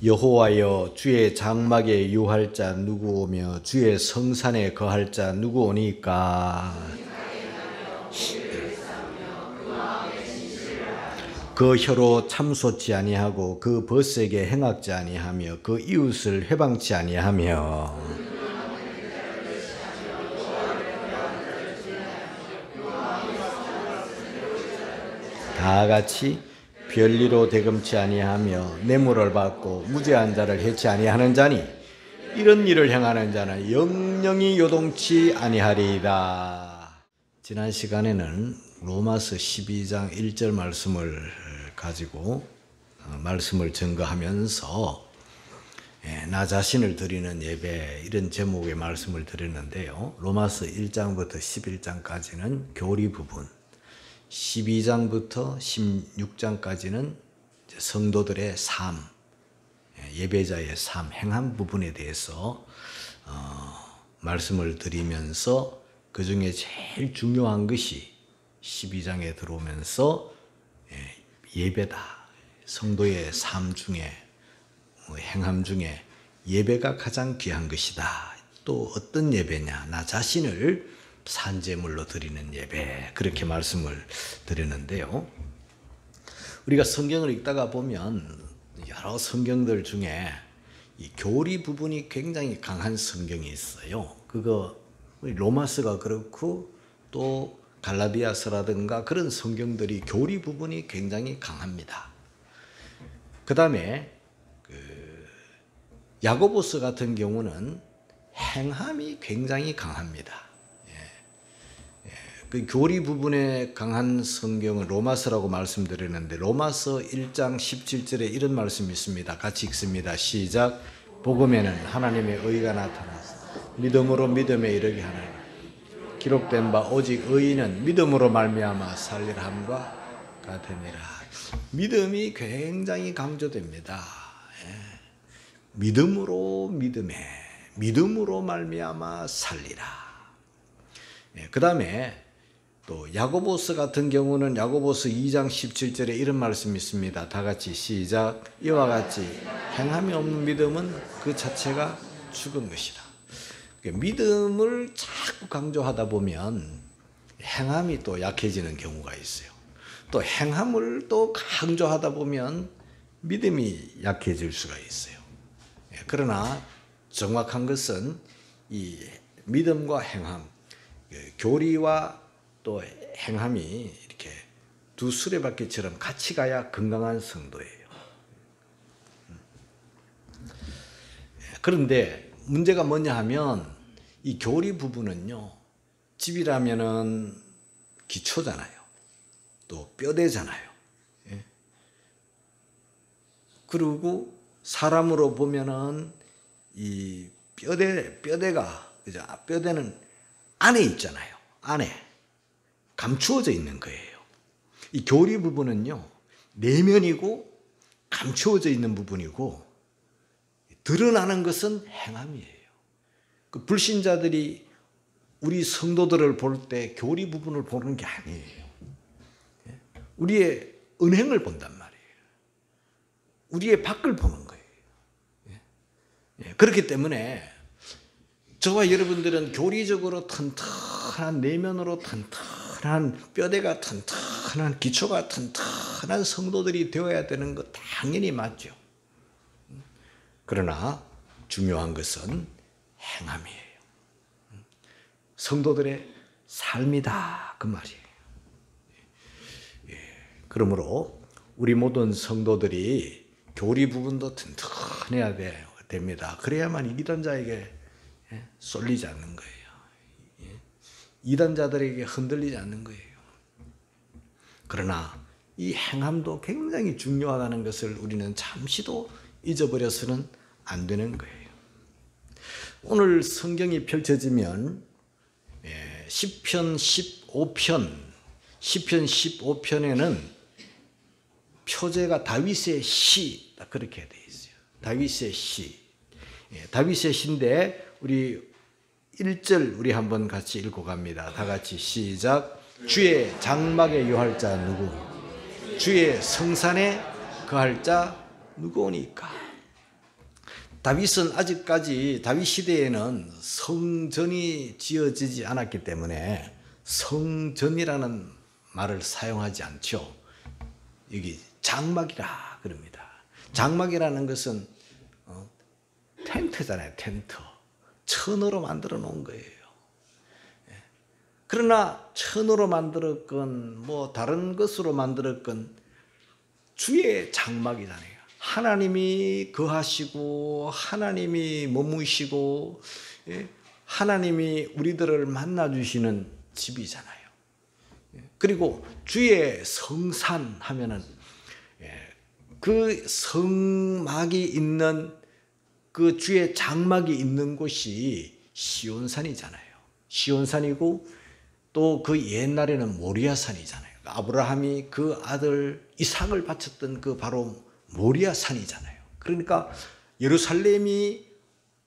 여호와여, 주의 장막에 유할 자 누구 오며 주의 성산에 거할 자 누구 오니까? 그 혀로 참소치 아니하고 그 벗에게 행악지 아니하며 그 이웃을 회방치 아니하며 다 같이 별리로 대금치 아니하며 뇌물을 받고 무죄한 자를 해치 아니하는 자니 이런 일을 행하는 자는 영영이 요동치 아니하리이다. 지난 시간에는 로마서 12장 1절 말씀을 가지고 말씀을 증거하면서 나 자신을 드리는 예배 이런 제목의 말씀을 드렸는데요. 로마서 1장부터 11장까지는 교리 부분, 12장부터 16장까지는 성도들의 삶, 예배자의 삶, 행함 부분에 대해서 말씀을 드리면서 그 중에 제일 중요한 것이 12장에 들어오면서 예배다. 성도의 삶 중에, 행함 중에 예배가 가장 귀한 것이다. 또 어떤 예배냐? 나 자신을 산제물로 드리는 예배, 그렇게 말씀을 드렸는데요. 우리가 성경을 읽다가 보면 여러 성경들 중에 이 교리 부분이 굉장히 강한 성경이 있어요. 그거 로마서가 그렇고 또 갈라디아서라든가 그런 성경들이 교리 부분이 굉장히 강합니다. 그 다음에 야고보서 같은 경우는 행함이 굉장히 강합니다. 그 교리 부분에 강한 성경은 로마서라고 말씀드렸는데 로마서 1장 17절에 이런 말씀이 있습니다. 같이 읽습니다. 시작. 복음에는 하나님의 의가 나타나서 믿음으로 믿음에 이르게 하나니 기록된 바 오직 의인은 믿음으로 말미암아 살리라 함과 같으니라. 믿음이 굉장히 강조됩니다. 믿음으로 믿음으로 말미암아 살리라. 그 다음에 또 야고보서 같은 경우는 야고보서 2장 17절에 이런 말씀이 있습니다. 다 같이 시작. 이와 같이 행함이 없는 믿음은 그 자체가 죽은 것이다. 믿음을 자꾸 강조하다 보면 행함이 또 약해지는 경우가 있어요. 또 행함을 또 강조하다 보면 믿음이 약해질 수가 있어요. 그러나 정확한 것은 이 믿음과 행함, 교리와 또 행함이 이렇게 두 수레바퀴처럼 같이 가야 건강한 성도예요. 그런데 문제가 뭐냐 하면 이 교리 부분은요, 집이라면은 기초잖아요. 또 뼈대잖아요. 그리고 사람으로 보면은 이 뼈대가, 그죠? 뼈대는 안에 있잖아요. 안에 감추어져 있는 거예요. 이 교리 부분은요, 내면이고 감추어져 있는 부분이고 드러나는 것은 행함이에요. 그 불신자들이 우리 성도들을 볼 때 교리 부분을 보는 게 아니에요. 우리의 은행을 본단 말이에요. 우리의 밖을 보는 거예요. 그렇기 때문에 저와 여러분들은 교리적으로 튼튼한, 내면으로 튼튼한, 뼈대가 튼튼한, 기초가 튼튼한 성도들이 되어야 되는 것 당연히 맞죠. 그러나 중요한 것은 행함이에요. 성도들의 삶이다, 그 말이에요. 그러므로 우리 모든 성도들이 교리 부분도 튼튼해야 됩니다. 그래야만 이단자에게 쏠리지 않는 거예요. 이단자들에게 흔들리지 않는 거예요. 그러나 이 행함도 굉장히 중요하다는 것을 우리는 잠시도 잊어버려서는 안 되는 거예요. 오늘 성경이 펼쳐지면 시편 15편에는 표제가 다윗의 시, 그렇게 되어 있어요. 다윗의 시. 다윗의 시인데 우리 1절 우리 한번 같이 읽고 갑니다. 다 같이 시작. 주의 장막에 유할 자 누구? 주의 성산에 거할 자 누구오니까? 다윗은 아직까지 다윗 시대에는 성전이 지어지지 않았기 때문에 성전이라는 말을 사용하지 않죠. 여기 장막이라 그럽니다. 장막이라는 것은 텐트잖아요. 텐트. 천으로 만들어 놓은 거예요. 그러나 천으로 만들었건 뭐 다른 것으로 만들었건 주의 장막이잖아요. 하나님이 거하시고 하나님이 머무시고 하나님이 우리들을 만나주시는 집이잖아요. 그리고 주의 성산 하면은 그 성막이 있는 그 주의 장막이 있는 곳이 시온산이잖아요. 시온산이고 또 그 옛날에는 모리아산이잖아요. 아브라함이 그 아들 이삭을 바쳤던 그 바로 모리아산이잖아요. 그러니까 예루살렘이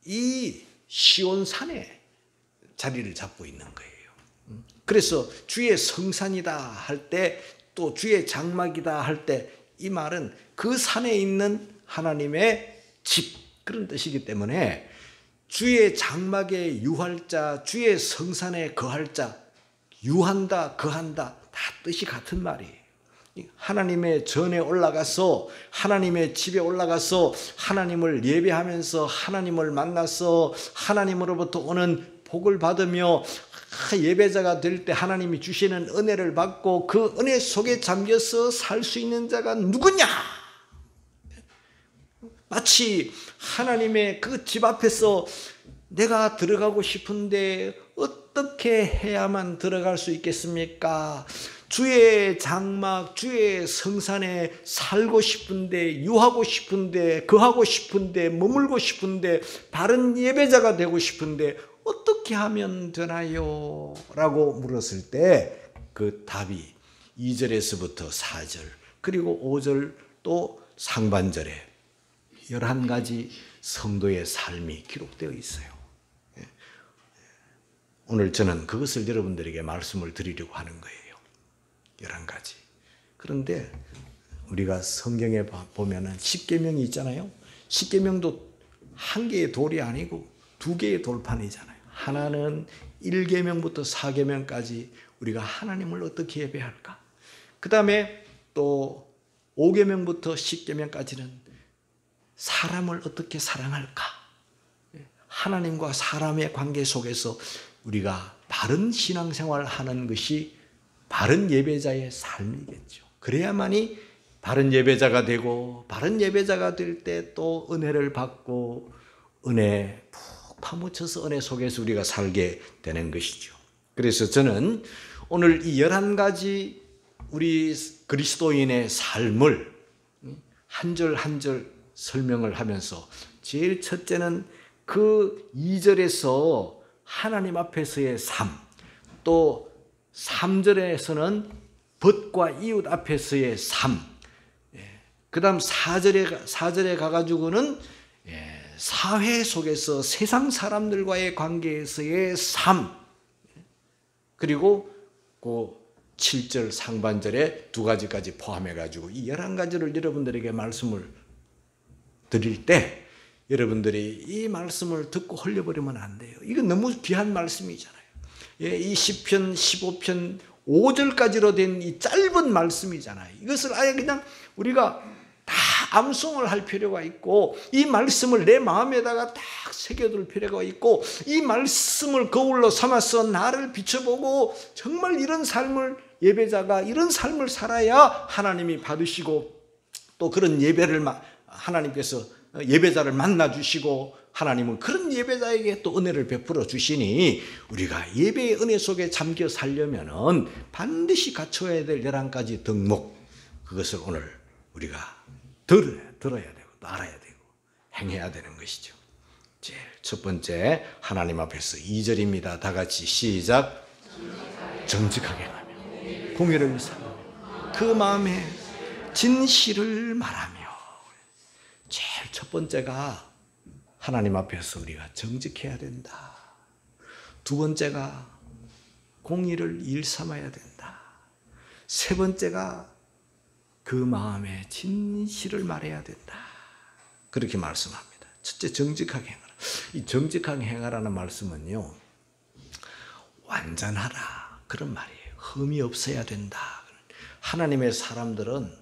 이 시온산에 자리를 잡고 있는 거예요. 그래서 주의 성산이다 할 때 또 주의 장막이다 할 때 이 말은 그 산에 있는 하나님의 집 그런 뜻이기 때문에 주의 장막에 유할 자, 주의 성산에 거할 자, 유한다, 거한다 다 뜻이 같은 말이에요. 하나님의 전에 올라가서 하나님의 집에 올라가서 하나님을 예배하면서 하나님을 만나서 하나님으로부터 오는 복을 받으며 예배자가 될 때 하나님이 주시는 은혜를 받고 그 은혜 속에 잠겨서 살 수 있는 자가 누구냐? 마치 하나님의 그 집 앞에서 내가 들어가고 싶은데 어떻게 해야만 들어갈 수 있겠습니까? 주의 장막, 주의 성산에 살고 싶은데, 유하고 싶은데, 거하고 싶은데, 머물고 싶은데, 바른 예배자가 되고 싶은데 어떻게 하면 되나요? 라고 물었을 때 그 답이 2절에서부터 4절 그리고 5절 또 상반절에 11가지 성도의 삶이 기록되어 있어요. 오늘 저는 그것을 여러분들에게 말씀을 드리려고 하는 거예요. 11가지. 그런데 우리가 성경에 보면은 십계명이 있잖아요. 십계명도 한 개의 돌이 아니고 두 개의 돌판이잖아요. 하나는 1계명부터 4계명까지 우리가 하나님을 어떻게 예배할까? 그 다음에 또 5계명부터 10계명까지는 사람을 어떻게 사랑할까? 하나님과 사람의 관계 속에서 우리가 바른 신앙생활을 하는 것이 바른 예배자의 삶이겠죠. 그래야만이 바른 예배자가 되고 바른 예배자가 될 때 또 은혜를 받고 은혜 푹 파묻혀서 은혜 속에서 우리가 살게 되는 것이죠. 그래서 저는 오늘 이 11가지 우리 그리스도인의 삶을 한 절 한 절 설명을 하면서 제일 첫째는 그 2절에서 하나님 앞에서의 삶, 또 3절에서는 벗과 이웃 앞에서의 삶, 그 다음 4절에 가가지고는 사회 속에서 세상 사람들과의 관계에서의 삶, 그리고 그 7절 상반절에 2가지까지 포함해가지고 이 11가지를 여러분들에게 말씀을 드릴 때 여러분들이 이 말씀을 듣고 흘려버리면 안 돼요. 이건 너무 귀한 말씀이잖아요. 이 시편 15편 5절까지로 된 이 짧은 말씀이잖아요. 이것을 아예 그냥 우리가 다 암송을 할 필요가 있고 이 말씀을 내 마음에다가 딱 새겨둘 필요가 있고 이 말씀을 거울로 삼아서 나를 비춰보고 정말 이런 삶을 예배자가 이런 삶을 살아야 하나님이 받으시고 또 그런 예배를 하나님께서 예배자를 만나주시고 하나님은 그런 예배자에게 또 은혜를 베풀어 주시니 우리가 예배의 은혜 속에 잠겨 살려면은 반드시 갖춰야 될 11가지 덕목 그것을 오늘 우리가 들어야 되고 또 알아야 되고 행해야 되는 것이죠. 제일 첫 번째 하나님 앞에서 2절입니다. 다 같이 시작. 정직하게 하며 공의를 사랑하며 그 마음에 진실을 말하며 제일 첫 번째가 하나님 앞에서 우리가 정직해야 된다. 두 번째가 공의를 일삼아야 된다. 세 번째가 그 마음에 진실을 말해야 된다. 그렇게 말씀합니다. 첫째, 정직하게 행하라. 이 정직하게 행하라는 말씀은요, 완전하라 그런 말이에요. 흠이 없어야 된다. 하나님의 사람들은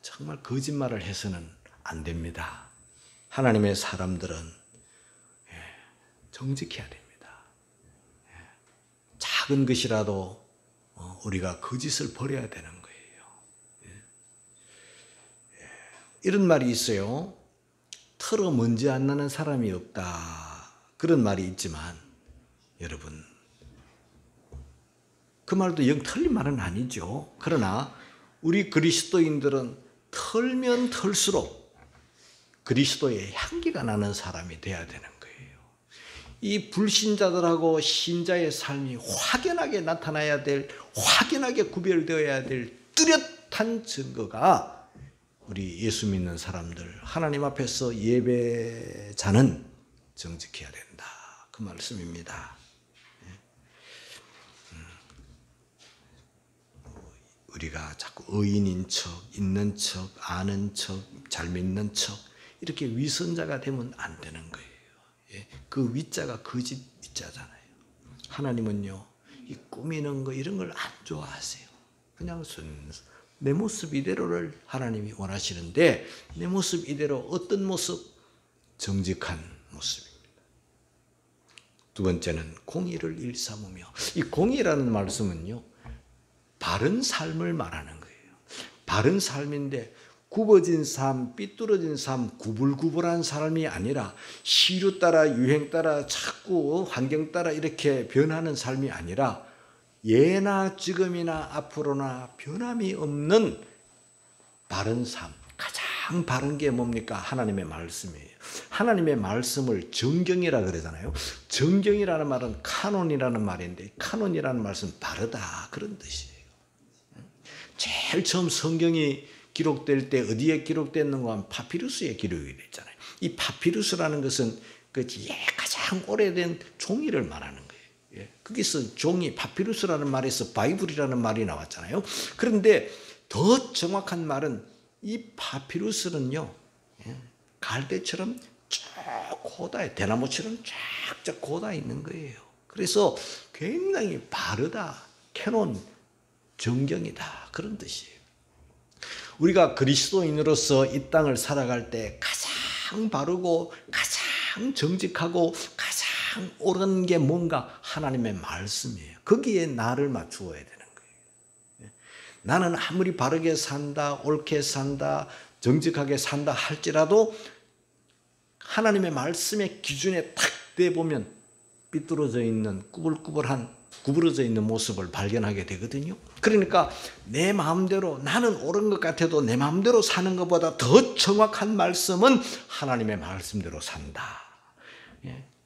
정말 거짓말을 해서는 안 됩니다. 하나님의 사람들은 정직해야 됩니다. 작은 것이라도 우리가 거짓을 버려야 되는 거예요. 이런 말이 있어요. 털어 먼지 안 나는 사람이 없다. 그런 말이 있지만 여러분, 그 말도 영 틀린 말은 아니죠. 그러나 우리 그리스도인들은 털면 털수록 그리스도의 향기가 나는 사람이 돼야 되는 거예요. 이 불신자들하고 신자의 삶이 확연하게 나타나야 될, 확연하게 구별되어야 될 뚜렷한 증거가 우리 예수 믿는 사람들, 하나님 앞에서 예배자는 정직해야 된다. 그 말씀입니다. 우리가 자꾸 의인인 척, 있는 척, 아는 척, 잘 믿는 척 이렇게 위선자가 되면 안 되는 거예요. 그 위자가 거짓 위자잖아요. 하나님은요, 이 꾸미는 거 이런 걸 안 좋아하세요. 그냥 내 모습 이대로를 하나님이 원하시는데, 내 모습 이대로 어떤 모습? 정직한 모습입니다. 두 번째는 공의를 일삼으며, 이 공의라는 말씀은요, 바른 삶을 말하는 거예요. 바른 삶인데 굽어진 삶, 삐뚤어진 삶, 구불구불한 삶이 아니라 시류 따라 유행 따라 자꾸 환경 따라 이렇게 변하는 삶이 아니라 예나 지금이나 앞으로나 변함이 없는 바른 삶. 가장 바른 게 뭡니까? 하나님의 말씀이에요. 하나님의 말씀을 정경이라 그러잖아요. 정경이라는 말은 카논이라는 말인데, 카논이라는 말씀은 바르다 그런 뜻이에요. 제일 처음 성경이 기록될 때 어디에 기록됐는가 하면 파피루스에 기록이 됐잖아요. 이 파피루스라는 것은 가장 오래된 종이를 말하는 거예요. 거기서 종이, 파피루스라는 말에서 바이블이라는 말이 나왔잖아요. 그런데 더 정확한 말은 이 파피루스는요, 갈대처럼 쫙 고다에, 대나무처럼 쫙쫙 고다 있는 거예요. 그래서 굉장히 바르다, 캐논, 정경이다 그런 뜻이에요. 우리가 그리스도인으로서 이 땅을 살아갈 때 가장 바르고 가장 정직하고 가장 옳은 게 뭔가? 하나님의 말씀이에요. 거기에 나를 맞추어야 되는 거예요. 나는 아무리 바르게 산다, 옳게 산다, 정직하게 산다 할지라도 하나님의 말씀의 기준에 탁 대보면 삐뚤어져 있는 구부러져 있는 모습을 발견하게 되거든요. 그러니까 내 마음대로, 나는 옳은 것 같아도 내 마음대로 사는 것보다 더 정확한 말씀은 하나님의 말씀대로 산다.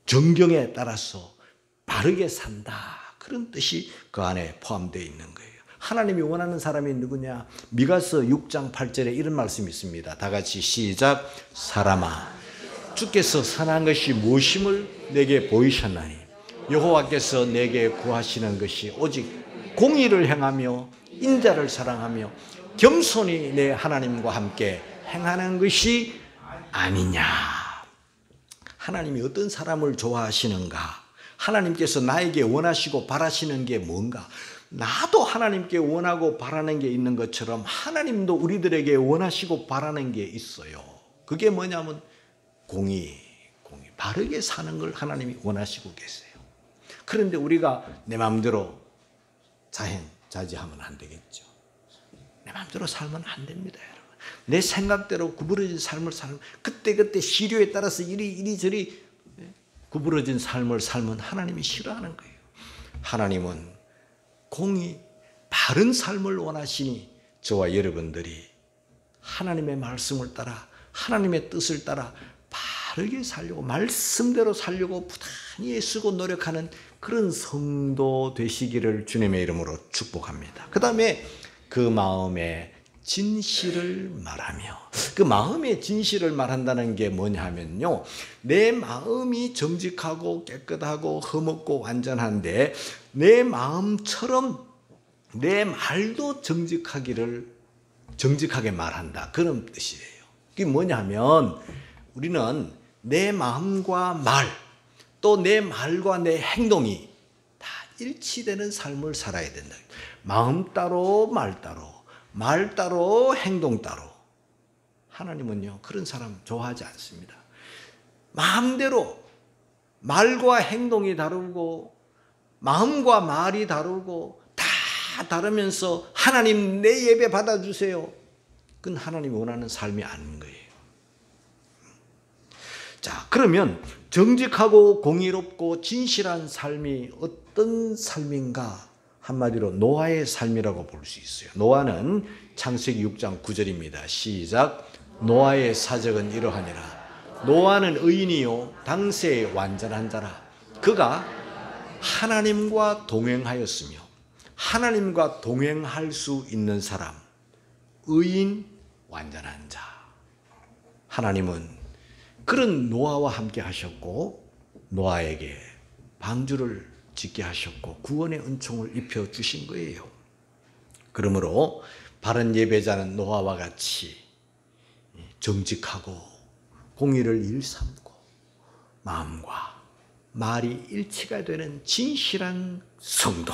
정경에 따라서 바르게 산다. 그런 뜻이 그 안에 포함되어 있는 거예요. 하나님이 원하는 사람이 누구냐? 미가서 6장 8절에 이런 말씀이 있습니다. 다 같이 시작. 사람아, 주께서 선한 것이 무엇임을 내게 보이셨나니 여호와께서 내게 구하시는 것이 오직 공의를 행하며 인자를 사랑하며 겸손히 내 하나님과 함께 행하는 것이 아니냐. 하나님이 어떤 사람을 좋아하시는가? 하나님께서 나에게 원하시고 바라시는 게 뭔가? 나도 하나님께 원하고 바라는 게 있는 것처럼 하나님도 우리들에게 원하시고 바라는 게 있어요. 그게 뭐냐면 공의, 바르게 사는 걸 하나님이 원하시고 계세요. 그런데 우리가 내 마음대로 자행자지하면 안 되겠죠. 내 마음대로 살면 안 됩니다, 여러분. 내 생각대로 구부러진 삶을 살면, 그때그때 시류에 따라서 이리저리 구부러진 삶을 살면 하나님이 싫어하는 거예요. 하나님은 공의, 바른 삶을 원하시니 저와 여러분들이 하나님의 말씀을 따라, 하나님의 뜻을 따라 바르게 살려고, 말씀대로 살려고 부단히 애쓰고 노력하는 그런 성도 되시기를 주님의 이름으로 축복합니다. 그 다음에 그 마음의 진실을 말하며, 그 마음의 진실을 말한다는 게 뭐냐 하면요, 내 마음이 정직하고 깨끗하고 흠없고 완전한데 내 마음처럼 내 말도 정직하게 말한다, 그런 뜻이에요. 그게 뭐냐 하면 우리는 내 마음과 말, 또 내 말과 내 행동이 다 일치되는 삶을 살아야 된다. 마음 따로 말 따로, 말 따로 행동 따로. 하나님은요, 그런 사람 좋아하지 않습니다. 마음대로 말과 행동이 다르고 마음과 말이 다르고 다 다르면서 하나님 내 예배 받아주세요. 그건 하나님이 원하는 삶이 아닌 거예요. 자, 그러면 정직하고 공의롭고 진실한 삶이 어떤 삶인가? 한마디로 노아의 삶이라고 볼 수 있어요. 노아는 창세기 6장 9절입니다. 시작. 노아의 사적은 이러하니라. 노아는 의인이요 당세의 완전한 자라. 그가 하나님과 동행하였으며 하나님과 동행할 수 있는 사람, 의인, 완전한 자. 하나님은 그런 노아와 함께 하셨고 노아에게 방주를 짓게 하셨고 구원의 은총을 입혀주신 거예요. 그러므로 바른 예배자는 노아와 같이 정직하고 공의를 일삼고 마음과 말이 일치가 되는 진실한 성도.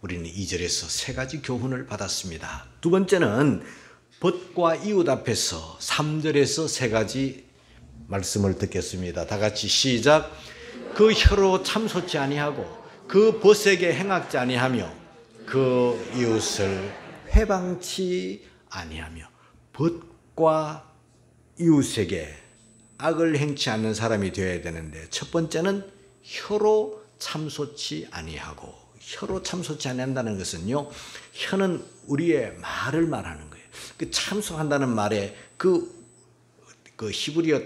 우리는 2절에서 세 가지 교훈을 받았습니다. 두 번째는 벗과 이웃 앞에서 3절에서 세 가지 말씀을 듣겠습니다. 다 같이 시작. 그 혀로 참소치 아니하고 그 벗에게 행악지 아니하며 그 이웃을 회방치 아니하며. 벗과 이웃에게 악을 행치 않는 사람이 되어야 되는데 첫 번째는 혀로 참소치 아니하고. 혀로 참소치 아니한다는 것은요, 혀는 우리의 말을 말하는 거예요. 그 참소한다는 말에 그 히브리어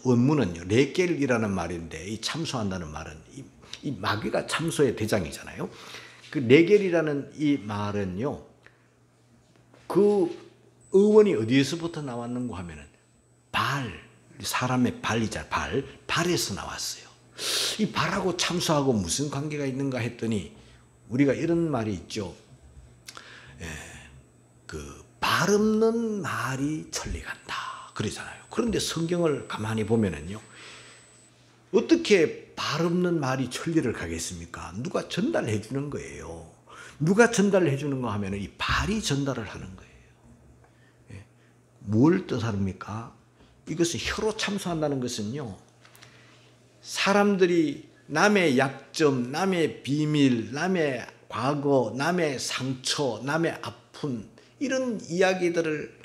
원문은요, 레겔이라는 말인데 이 참소한다는 말은 이 마귀가 참소의 대장이잖아요. 그 레겔이라는 이 말은요, 그 어원이 어디에서부터 나왔는가 하면은 사람의 발이자 발에서 나왔어요. 이 발하고 참소하고 무슨 관계가 있는가 했더니 우리가 이런 말이 있죠. 발 없는 말이 천리 간다 그러잖아요. 그런데 성경을 가만히 보면은요, 어떻게 발 없는 말이 천리를 가겠습니까? 누가 전달해 주는 거예요. 누가 전달해 주는 거 하면은 이 발이 전달을 하는 거예요. 뭘 뜻합니까? 이것은 혀로 참소한다는 것은요, 사람들이 남의 약점, 남의 비밀, 남의 과거, 남의 상처, 남의 아픔, 이런 이야기들을,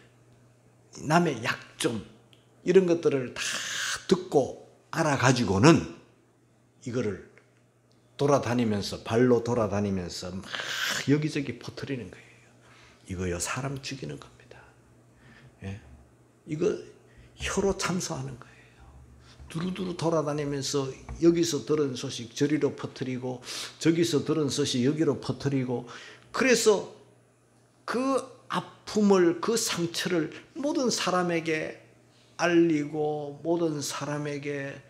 남의 약점, 이런 것들을 다 듣고 알아가지고는 이거를 돌아다니면서, 발로 돌아다니면서 막 여기저기 퍼뜨리는 거예요. 이거요, 사람 죽이는 겁니다. 이거 혀로 참소하는 거예요. 두루두루 돌아다니면서 여기서 들은 소식 저리로 퍼뜨리고 저기서 들은 소식 여기로 퍼뜨리고, 그래서 그 아픔을, 그 상처를 모든 사람에게 알리고 모든 사람에게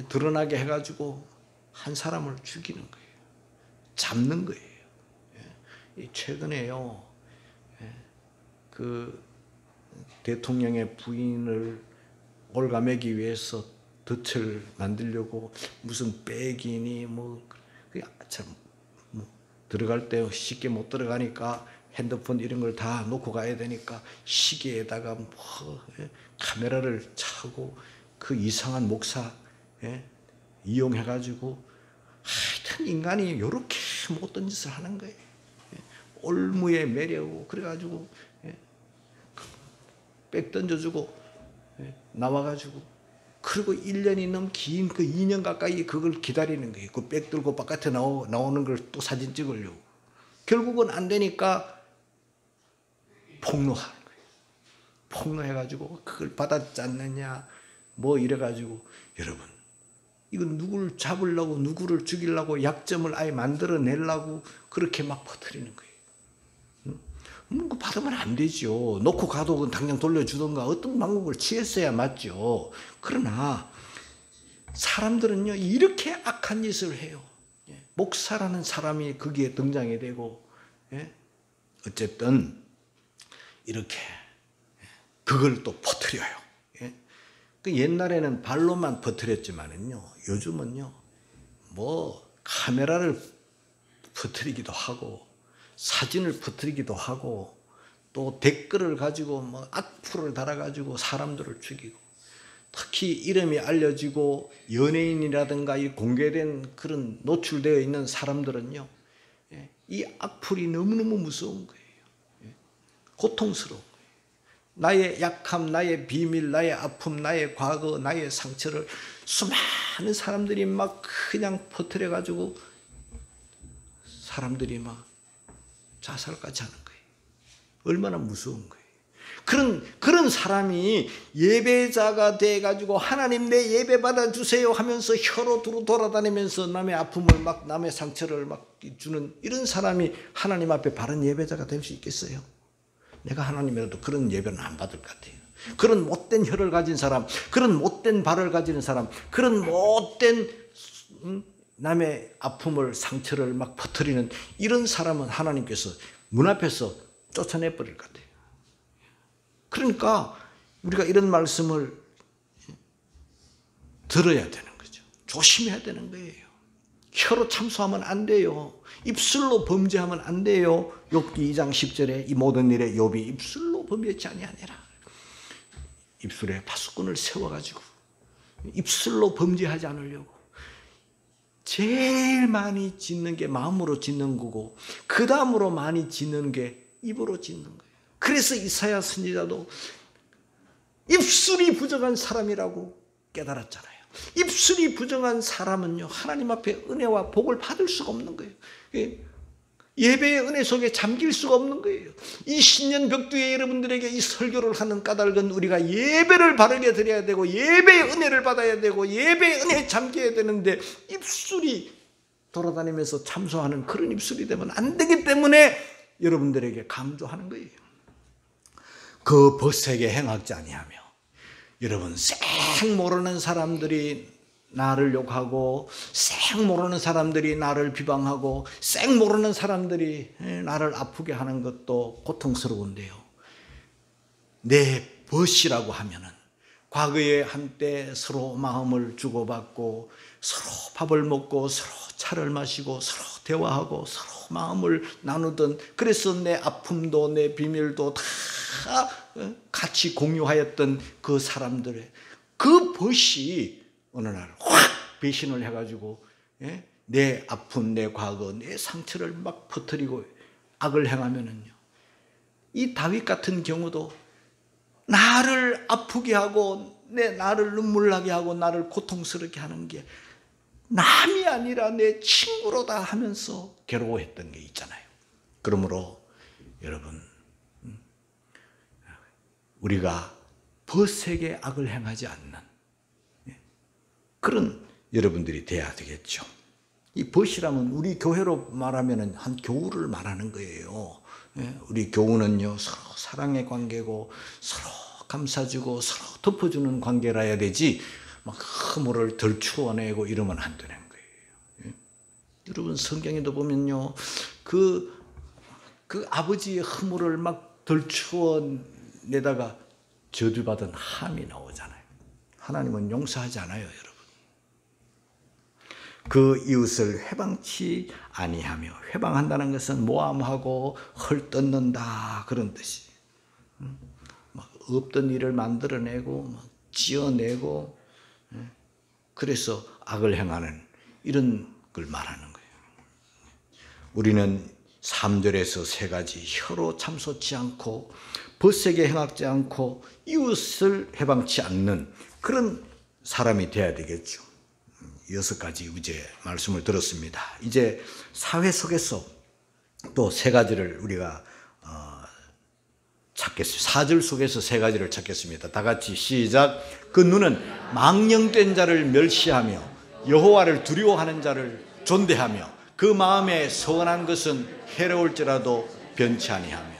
드러나게 해가지고 한 사람을 죽이는 거예요. 잡는 거예요. 최근에요, 그 대통령의 부인을 올가매기 위해서 덫을 만들려고 무슨 백이니 들어갈 때 쉽게 못 들어가니까 핸드폰 이런 걸 다 놓고 가야 되니까 시계에다가 카메라를 차고 그 이상한 목사 이용해가지고 하여튼 인간이 이렇게 못된 짓을 하는 거예요. 올무에 매려고 그래가지고 백 던져주고 나와가지고, 그리고 1년이 넘긴 그 2년 가까이 그걸 기다리는 거예요. 그 백 들고 바깥에 나오는 걸 또 사진 찍으려고. 결국은 안 되니까 폭로하는 거예요. 폭로해가지고 그걸 받았지 않느냐 뭐 이래가지고, 여러분, 이건 누구를 잡으려고, 누구를 죽이려고, 약점을 아예 만들어내려고 그렇게 막 퍼뜨리는 거예요. 그거 받으면 안 되죠. 놓고 가도 당장 돌려주던가 어떤 방법을 취했어야 맞죠. 그러나 사람들은요, 이렇게 악한 짓을 해요. 목사라는 사람이 거기에 등장이 되고, 어쨌든 이렇게 그걸 또 퍼뜨려요. 그 옛날에는 발로만 퍼뜨렸지만은요, 요즘은요, 뭐 카메라를 퍼뜨리기도 하고 사진을 퍼뜨리기도 하고 또 댓글을 가지고 뭐 악플을 달아가지고 사람들을 죽이고, 특히 이름이 알려지고 연예인이라든가 이 공개된 그런 노출되어 있는 사람들은요, 이 악플이 너무너무 무서운 거예요. 고통스러운 거예요. 나의 약함, 나의 비밀, 나의 아픔, 나의 과거, 나의 상처를 수많은 사람들이 막 그냥 퍼뜨려 가지고 사람들이 막 자살까지 하는 거예요. 얼마나 무서운 거예요. 그런 사람이 예배자가 돼가지고 하나님 내 예배 받아주세요 하면서 혀로 두루 돌아다니면서 남의 아픔을 막, 남의 상처를 막 주는 이런 사람이 하나님 앞에 바른 예배자가 될 수 있겠어요? 내가 하나님이라도 그런 예배는 안 받을 것 같아요. 그런 못된 혀를 가진 사람, 그런 못된 발을 가지는 사람, 그런 못된 남의 아픔을, 상처를 막 퍼뜨리는 이런 사람은 하나님께서 문 앞에서 쫓아내버릴 것 같아요. 그러니까 우리가 이런 말씀을 들어야 되는 거죠. 조심해야 되는 거예요. 혀로 참소하면 안 돼요. 입술로 범죄하면 안 돼요. 욥기 2장 10절에 이 모든 일에 욥이 입술로 범죄치 아니하니라. 입술에 파수꾼을 세워가지고 입술로 범죄하지 않으려고. 제일 많이 짓는 게 마음으로 짓는 거고 그 다음으로 많이 짓는 게 입으로 짓는 거예요. 그래서 이사야 선지자도 입술이 부정한 사람이라고 깨달았잖아요. 입술이 부정한 사람은요, 하나님 앞에 은혜와 복을 받을 수가 없는 거예요. 예배의 은혜 속에 잠길 수가 없는 거예요. 이 신년 벽두에 여러분들에게 이 설교를 하는 까닭은 우리가 예배를 바르게 드려야 되고 예배의 은혜를 받아야 되고 예배의 은혜에 잠겨야 되는데 입술이 돌아다니면서 참소하는 그런 입술이 되면 안 되기 때문에 여러분들에게 강조하는 거예요. 그 벗에게 행하지 아니하며. 여러분, 생 모르는 사람들이 나를 욕하고 생 모르는 사람들이 나를 비방하고 생 모르는 사람들이 나를 아프게 하는 것도 고통스러운데요, 내 벗이라고 하면은 과거에 한때 서로 마음을 주고받고 서로 밥을 먹고 서로 차를 마시고 서로 대화하고 서로 마음을 나누던, 그래서 내 아픔도 내 비밀도 다 같이 공유하였던 그 사람들의 그 벗이 어느 날 확 배신을 해가지고 내 아픔, 내 과거, 내 상처를 막 퍼뜨리고 악을 행하면은요, 이 다윗 같은 경우도 나를 아프게 하고 나를 눈물 나게 하고 나를 고통스럽게 하는 게 남이 아니라 내 친구로다 하면서 괴로워했던 게 있잖아요. 그러므로 여러분, 우리가 벗에게 악을 행하지 않는 그런 여러분들이 돼야 되겠죠. 이 벗이라면 우리 교회로 말하면 한 교우를 말하는 거예요. 우리 교우는요, 서로 사랑의 관계고 서로 감싸주고 서로 덮어주는 관계라 해야 되지 막 허물을 덜추어내고 이러면 안 되는 거예요. 여러분, 성경에도 보면요, 그 아버지의 허물을 막 덜추어내다가 저주받은 함이 나오잖아요. 하나님은 용서하지 않아요, 여러분. 그 이웃을 회방치 아니하며, 회방한다는 것은 모함하고 헐뜯는다 그런 뜻이. 막 없던 일을 만들어내고 막 지어내고, 그래서 악을 행하는 이런 걸 말하는 거예요. 우리는 3절에서 세 가지, 혀로 참소치 않고 벗에게 행하지 않고 이웃을 해방치 않는 그런 사람이 돼야 되겠죠. 6가지 이제 말씀을 들었습니다. 이제 사회 속에서 또 세 가지를 우리가 찾겠습니다. 4절 속에서 세 가지를 찾겠습니다. 다 같이 시작. 그 눈은 망령된 자를 멸시하며 여호와를 두려워하는 자를 존대하며 그 마음에 서원한 것은 해로울지라도 변치 아니하며.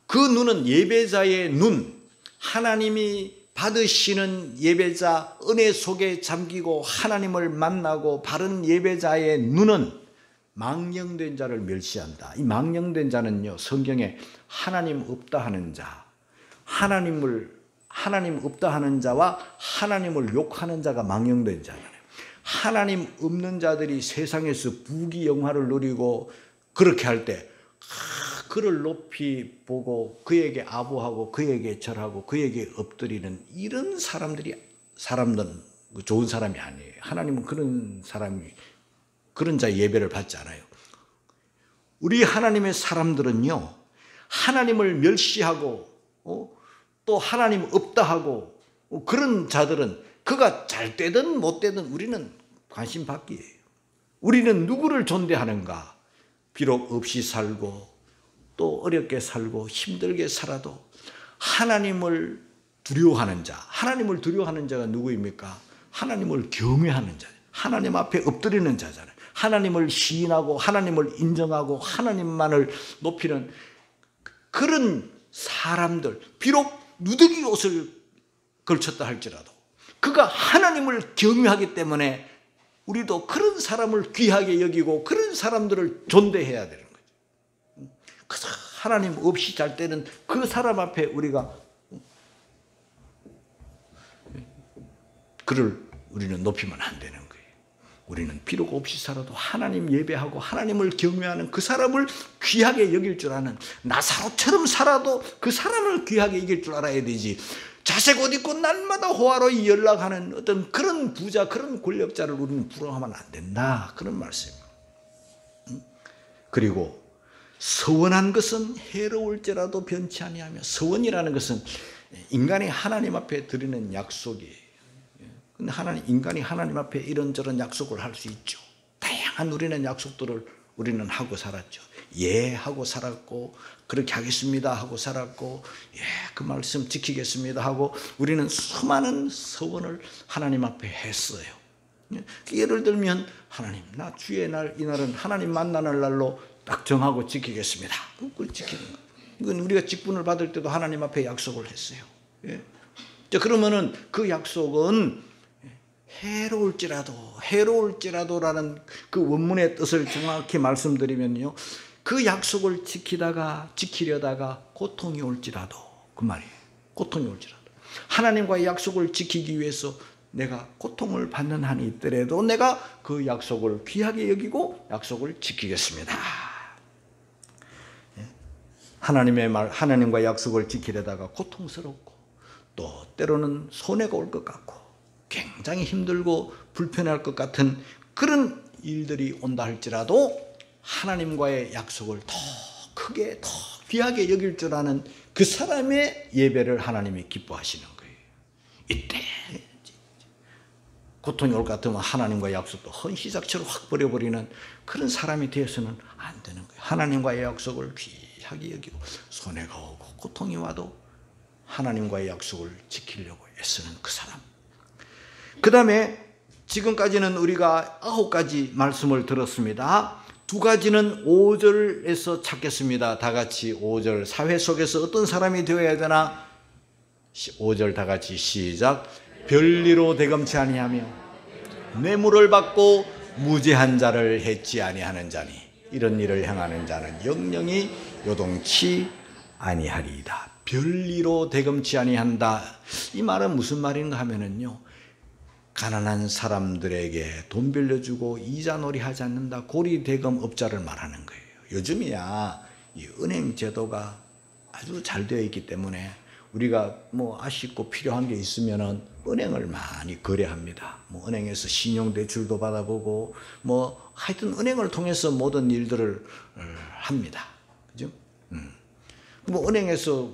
그 눈은 예배자의 눈, 하나님이 받으시는 예배자, 은혜 속에 잠기고 하나님을 만나고 바른 예배자의 눈은 망령된 자를 멸시한다. 이 망령된 자는요, 성경에 하나님 없다 하는 자, 하나님을 하나님 없다 하는 자와 하나님을 욕하는 자가 망령된 자잖아요. 하나님 없는 자들이 세상에서 부귀영화를 누리고 그렇게 할 때 그를 높이 보고 그에게 아부하고 그에게 절하고 그에게 엎드리는 이런 사람들은 좋은 사람이 아니에요. 하나님은 그런 자의 예배를 받지 않아요. 우리 하나님의 사람들은요, 하나님을 멸시하고 또 하나님 없다 하고 그런 자들은 그가 잘 되든 못 되든 우리는 관심 밖이에요. 우리는 누구를 존대하는가? 비록 없이 살고 또 어렵게 살고 힘들게 살아도 하나님을 두려워하는 자. 하나님을 두려워하는 자가 누구입니까? 하나님을 경외하는 자. 하나님 앞에 엎드리는 자잖아요. 하나님을 시인하고 하나님을 인정하고 하나님만을 높이는 그런 사람들, 비록 누더기 옷을 걸쳤다 할지라도 그가 하나님을 경외하기 때문에 우리도 그런 사람을 귀하게 여기고 그런 사람들을 존대해야 되는 거죠. 그래서 하나님 없이 잘 때는 그 사람 앞에 우리가 그를 우리는 높이면 안 되는 거예요. 우리는 비록 없이 살아도 하나님 예배하고 하나님을 경외하는 그 사람을 귀하게 여길 줄 아는, 나사로처럼 살아도 그 사람을 귀하게 여길 줄 알아야 되지. 자색 옷 입고 날마다 호화로이 연락하는 어떤 그런 부자, 그런 권력자를 우리는 부러워하면 안 된다, 그런 말씀입니다. 그리고 서원한 것은 해로울지라도 변치 아니하며, 서원이라는 것은 인간이 하나님 앞에 드리는 약속이에요. 근데 인간이 하나님 앞에 이런저런 약속을 할 수 있죠. 다양한 우리는 약속들을 우리는 하고 살았죠. 예 하고 살았고, 그렇게 하겠습니다 하고 살았고, 예 그 말씀 지키겠습니다 하고 우리는 수많은 서원을 하나님 앞에 했어요. 예를 들면 하나님, 나 주의 날 이날은 하나님 만나는 날로 딱 정하고 지키겠습니다. 그걸 지키는 거예요. 이건 우리가 직분을 받을 때도 하나님 앞에 약속을 했어요. 예. 자, 그러면은 그 약속은 해로울지라도라는 그 원문의 뜻을 정확히 말씀드리면요, 그 약속을 지키려다가 고통이 올지라도, 그 말이에요. 고통이 올지라도 하나님과의 약속을 지키기 위해서 내가 고통을 받는 한이 있더라도 내가 그 약속을 귀하게 여기고 약속을 지키겠습니다. 하나님과의 약속을 지키려다가 고통스럽고 또 때로는 손해가 올 것 같고 굉장히 힘들고 불편할 것 같은 그런 일들이 온다 할지라도 하나님과의 약속을 더 크게, 더 귀하게 여길 줄 아는 그 사람의 예배를 하나님이 기뻐하시는 거예요. 이때 고통이 올 것 같으면 하나님과의 약속도 헌시작처럼 확 버려버리는 그런 사람이 되어서는 안 되는 거예요. 하나님과의 약속을 귀하게 여기고 손해가 오고 고통이 와도 하나님과의 약속을 지키려고 애쓰는 그 사람. 그 다음에 지금까지는 우리가 9가지 말씀을 들었습니다. 2가지는 5절에서 찾겠습니다. 다 같이 5절. 사회 속에서 어떤 사람이 되어야 되나? 5절 다 같이 시작. 별리로 대검치 아니하며 뇌물을 받고 무죄한 자를 해치 아니하는 자니 이런 일을 행하는 자는 영영이 요동치 아니하리이다. 별리로 대검치 아니한다. 이 말은 무슨 말인가 하면은요, 가난한 사람들에게 돈 빌려주고 이자놀이 하지 않는다. 고리대금업자를 말하는 거예요. 요즘이야 이 은행 제도가 아주 잘 되어 있기 때문에 우리가 아쉽고 필요한 게 있으면은 은행을 많이 거래합니다. 은행에서 신용대출도 받아보고 하여튼 은행을 통해서 모든 일들을 합니다. 그죠? 은행에서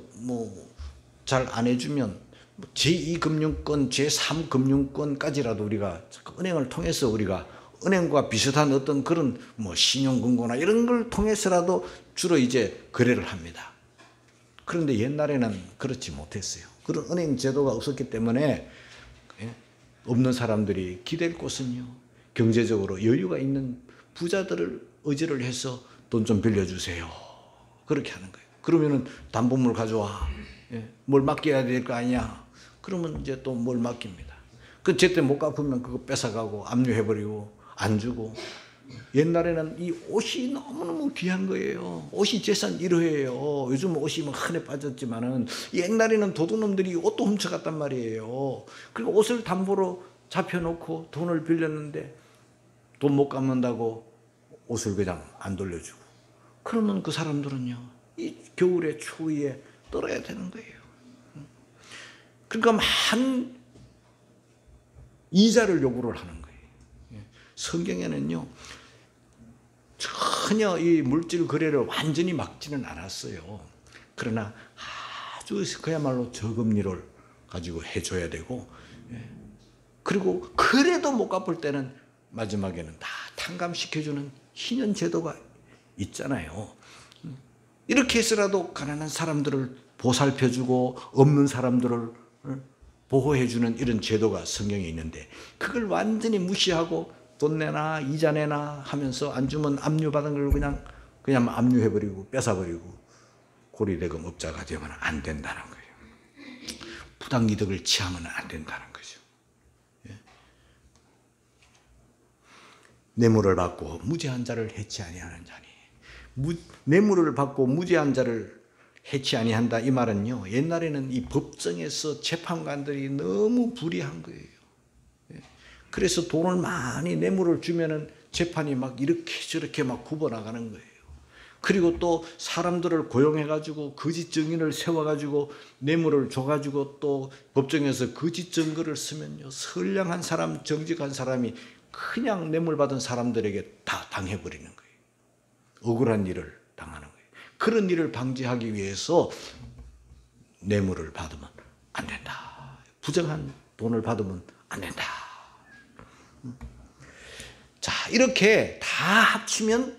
잘 안 해주면 제2금융권, 제3금융권까지라도 우리가 은행을 통해서 우리가 은행과 비슷한 어떤 그런 신용금고나 이런 걸 통해서라도 주로 이제 거래를 합니다. 그런데 옛날에는 그렇지 못했어요. 그런 은행 제도가 없었기 때문에 없는 사람들이 기댈 곳은요, 경제적으로 여유가 있는 부자들을 의지를 해서 돈 좀 빌려주세요. 그렇게 하는 거예요. 그러면은 담보물 가져와. 뭘 맡겨야 될 거 아니야. 그러면 이제 또 뭘 맡깁니다. 그 제때 못 갚으면 그거 뺏어가고 압류해버리고 안 주고 옛날에는 이 옷이 너무너무 귀한 거예요. 옷이 재산 1호예요. 요즘 옷이 뭐 흔해 빠졌지만은 옛날에는 도둑놈들이 옷도 훔쳐갔단 말이에요. 그리고 옷을 담보로 잡혀놓고 돈을 빌렸는데 돈 못 갚는다고 옷을 그냥 안 돌려주고, 그러면 그 사람들은요 이 겨울의 추위에 떨어야 되는 거예요. 그러니까 많은 이자를 요구를 하는 거예요. 성경에는요 전혀 이 물질 거래를 완전히 막지는 않았어요. 그러나 아주 그야말로 저금리를 가지고 해줘야 되고, 그리고 그래도 못 갚을 때는 마지막에는 다 탕감시켜주는 희년 제도가 있잖아요. 이렇게 해서라도 가난한 사람들을 보살펴주고 없는 사람들을 보호해주는 이런 제도가 성경에 있는데, 그걸 완전히 무시하고 돈 내나 이자 내나 하면서 안 주면 압류받은 걸 그냥 압류해버리고 뺏어버리고 고리대금 업자가 되면 안 된다는 거예요. 부당이득을 취하면 안 된다는 거죠. 뇌물을 받고 무죄한 자를 해치 아니하는 자니, 뇌물을 받고 무죄한 자를 해치 아니한다, 이 말은요 옛날에는 이 법정에서 재판관들이 너무 불의한 거예요. 그래서 돈을 많이 뇌물을 주면은 재판이 막 이렇게 저렇게 막 굽어나가는 거예요. 그리고 또 사람들을 고용해가지고 거짓 증인을 세워가지고 뇌물을 줘가지고 또 법정에서 거짓 증거를 쓰면요 선량한 사람, 정직한 사람이 그냥 뇌물 받은 사람들에게 다 당해버리는 거예요. 억울한 일을 당하는 거예요. 그런 일을 방지하기 위해서 뇌물을 받으면 안 된다. 부정한 돈을 받으면 안 된다. 자, 이렇게 다 합치면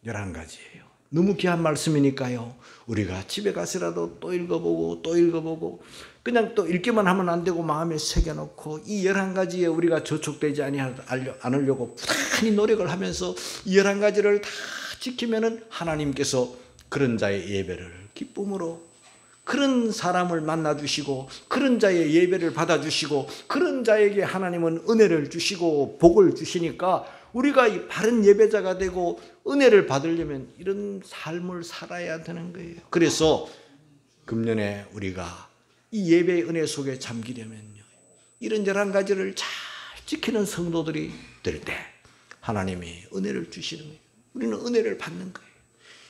11가지예요. 너무 귀한 말씀이니까요 우리가 집에 가서라도 또 읽어보고 또 읽어보고, 그냥 또 읽기만 하면 안 되고 마음에 새겨놓고 이 11가지에 우리가 저촉되지 않으려고 부단히 노력을 하면서 이 11가지를 다 지키면은 하나님께서 그런 자의 예배를 기쁨으로, 그런 사람을 만나주시고 그런 자의 예배를 받아주시고 그런 자에게 하나님은 은혜를 주시고 복을 주시니까 우리가 이 바른 예배자가 되고 은혜를 받으려면 이런 삶을 살아야 되는 거예요. 그래서 금년에 우리가 이 예배의 은혜 속에 잠기려면요 이런 11가지를 잘 지키는 성도들이 될 때 하나님이 은혜를 주시는 거예요. 우리는 은혜를 받는 거예요.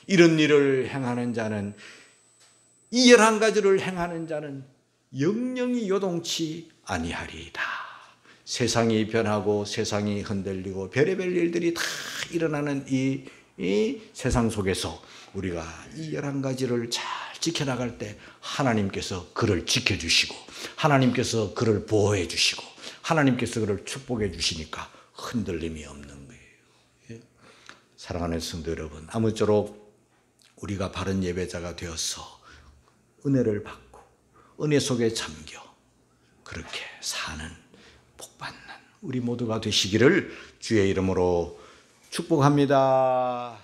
이런 일을 행하는 자는, 이 11가지를 행하는 자는 영영이 요동치 아니하리이다. 세상이 변하고 세상이 흔들리고 별의별 일들이 다 일어나는 이 세상 속에서 우리가 이 11가지를 잘 지켜나갈 때 하나님께서 그를 지켜주시고 하나님께서 그를 보호해 주시고 하나님께서 그를 축복해 주시니까 흔들림이 없는 거예요. 사랑하는 성도 여러분, 아무쪼록 우리가 바른 예배자가 되어서 은혜를 받고 은혜 속에 잠겨 그렇게 사는 복받는 우리 모두가 되시기를 주의 이름으로 축복합니다.